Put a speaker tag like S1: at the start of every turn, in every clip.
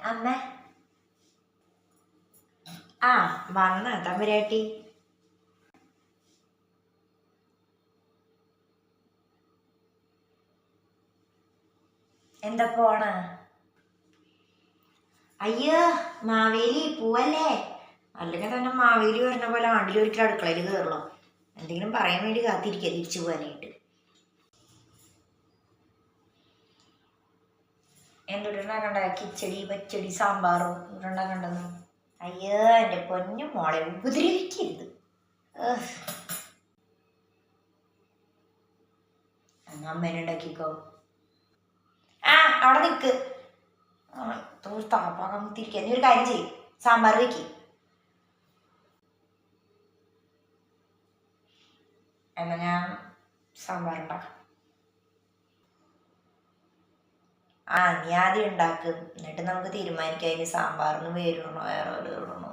S1: അമ്മ ആ വന്ന തമ്പുരാട്ടി. എന്താ പോണ? അയ്യോ മാവേലി പോവല്ലേ. അല്ലെങ്കിൽ തന്നെ മാവേലി വരുന്ന പോലെ ആണ്ടിലൊരിക്കലും അടുക്കളയിൽ കയറുള്ളൂ. എന്തെങ്കിലും പറയാൻ വേണ്ടി കാത്തിരിക്കുക തിരിച്ചു പോകാനായിട്ട്. എന്തുണ്ടാക്കണ്ട? കിച്ചടി പച്ചടി സാമ്പാറും ഉണ്ടാക്കണ്ടെന്ന്. അയ്യോ എൻ്റെ പൊന്നു മോളെ ഉപദ്രവിക്കരുത്. അമ്മേനെ ഉണ്ടാക്കിക്കോ. ആ അവിടെ നിൽക്ക്. താപ്പാകം തിരിക്കുക. നീ ഒരു കാര്യം ചെയ്യും, സാമ്പാർ വെക്ക്. എന്നാ ഞാൻ സാമ്പാർ ഉണ്ടാക്കാം. നീ ആദ്യം ഉണ്ടാക്കും, എന്നിട്ട് നമുക്ക് തീരുമാനിക്കാം അതിന് സാമ്പാറിന് വേരിടണോ വേറെ ഇടണോ.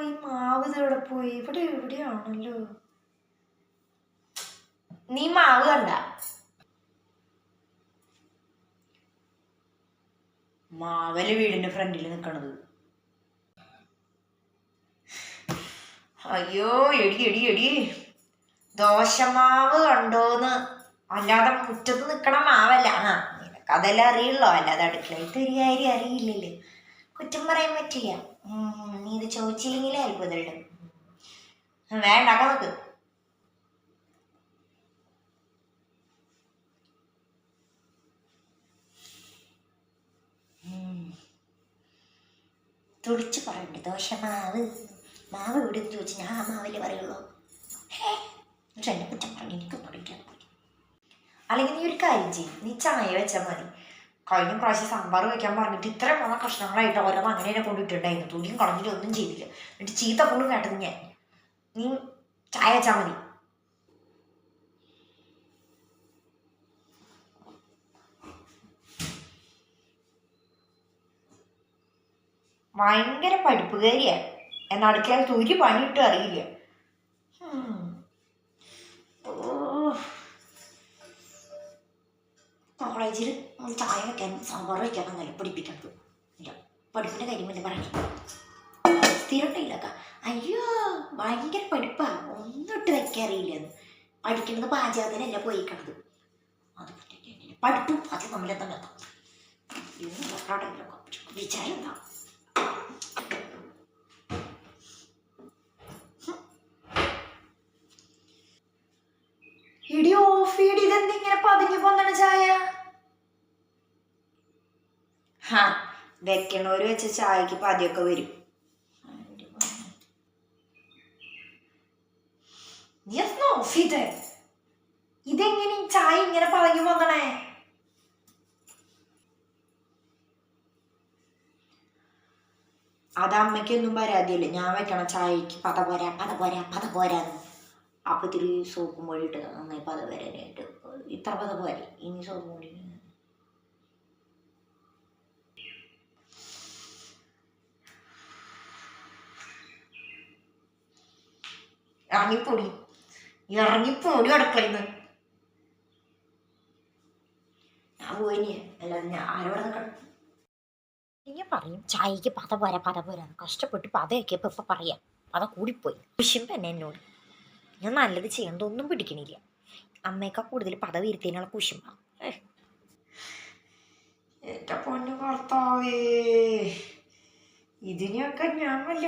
S1: ഈ മാവ് ഇതോടെ പോയി. ഇവിടെ എവിടെയാണല്ലോ. നീ മാവ് കണ്ട? മാവല് വീടിന്റെ ഫ്രണ്ടിൽ നിൽക്കണത്. അയ്യോ എടി എടി എടി, ദോശമാവ് കണ്ടോന്ന്. അല്ലാതെ മുറ്റത്ത് നിൽക്കണ മാവല്ല. നിനക്ക് അതെല്ലാം അറിയുള്ളോ, അല്ലാതെ അടുക്കളയിൽ തരികാര്യം അറിയില്ലല്ലോ. കുറ്റം പറയാൻ പറ്റില്ല. നീ ഇത് ചോദിച്ചില്ലെങ്കിലേ അത്ഭുതമുള്ളൂ. വേണ്ട നോക്ക്. തുടിച്ച് പറയണ്ടേ ദോശമാവ്. മാവ് ഇവിടെ നിന്ന് ചോദിച്ചു ഞാൻ ആ മാവില്ലേ പറയുള്ളൂ. പക്ഷെ എന്നെ കുറ്റം പറഞ്ഞു എനിക്ക് പഠിക്കാൻ. അല്ലെങ്കിൽ നീ ഒരു കാര്യം ചെയ്യും, നീ ചായ വെച്ചാൽ മതി. കഴിഞ്ഞ പ്രാവശ്യം സാമ്പാർ വയ്ക്കാൻ പറഞ്ഞിട്ട് ഇത്ര പോണ കഷ്ണങ്ങളായിട്ട് ഓരോന്ന് അങ്ങനെ തന്നെ കൊണ്ടിട്ടുണ്ടായിരുന്നു. തുണിയും കളഞ്ഞിട്ട് ഒന്നും ചെയ്തില്ല. എന്നിട്ട് ചീത്ത ഫുള്ളും കേട്ടത് ഞാൻ. നീ ചായ വെച്ചാൽ മതി. ഭയങ്കര പഠിപ്പുകാരിയാണ്. എന്നാൽ അടുക്കളയിൽ ഒരു പണിയിട്ടും അറിയില്ല. കോളേജിൽ ചായ വെക്കാനും സാമ്പാർ വയ്ക്കാനും നല്ല പഠിപ്പിക്കണത്. ഇല്ല, പഠിപ്പിൻ്റെ കാര്യമല്ലേ പറയണേ. സ്ഥിരമുണ്ടായില്ലക്ക. അയ്യോ ഭയങ്കര പഠിപ്പാ. ഒന്നും ഇട്ട് വെക്കാറിയില്ലെന്ന്. പഠിക്കുന്നത് പാചകത്തിനല്ല പോയിക്കണത്. അത് പഠിപ്പും അത് നമ്മളെ തന്നെ വിചാരം എന്താ. ഇടി ഓഫ് ചെയ്ത്. ഇതെന്തിങ്ങനെ പതുങ്ങി പോന്നാണ് ചായ? വെക്കണോര് വെച്ച ചായക്ക് പതിയൊക്കെ വരും. ഇതെങ്ങനെ ചായ ഇങ്ങനെ പതുങ്ങി പോന്നണേ? അത് അമ്മയ്ക്കൊന്നും പരാതിയല്ലേ. ഞാൻ വെക്കണ ചായക്ക് പത പോരാന്ന്. അപ്പൊ ഇത്തിരി സോപ്പും പൊടി ഇട്ട് നന്നായി പത വരാനായിട്ട്. ഇത്ര പത പോരെ, ഇനി സോപ്പും പൊടി. ഇറങ്ങിപ്പോടി അടുക്കളയിന്ന്. ഞാൻ പോയിനി. അല്ലാതെ ഞാൻ ആരോടെ നിൽക്കണം. ഞാൻ പറയും ചായക്ക് പത പോരാന്ന്. കഷ്ടപ്പെട്ട് പതയൊക്കെയപ്പോൾ ഇപ്പം പറയാം പത കൂടിപ്പോയി. കുശുമ്പ് തന്നെ എന്നോട്. ഞാൻ നല്ലത് ചെയ്യണതൊന്നും പിടിക്കണില്ല. അമ്മയേക്കാൾ കൂടുതൽ പത വീഴ്ത്തിനുള്ള കുശുമ്പ. എന്റെ പൊന്നു കർത്താവേ, ഇതിനെയൊക്കെ ഞാൻ വല്ല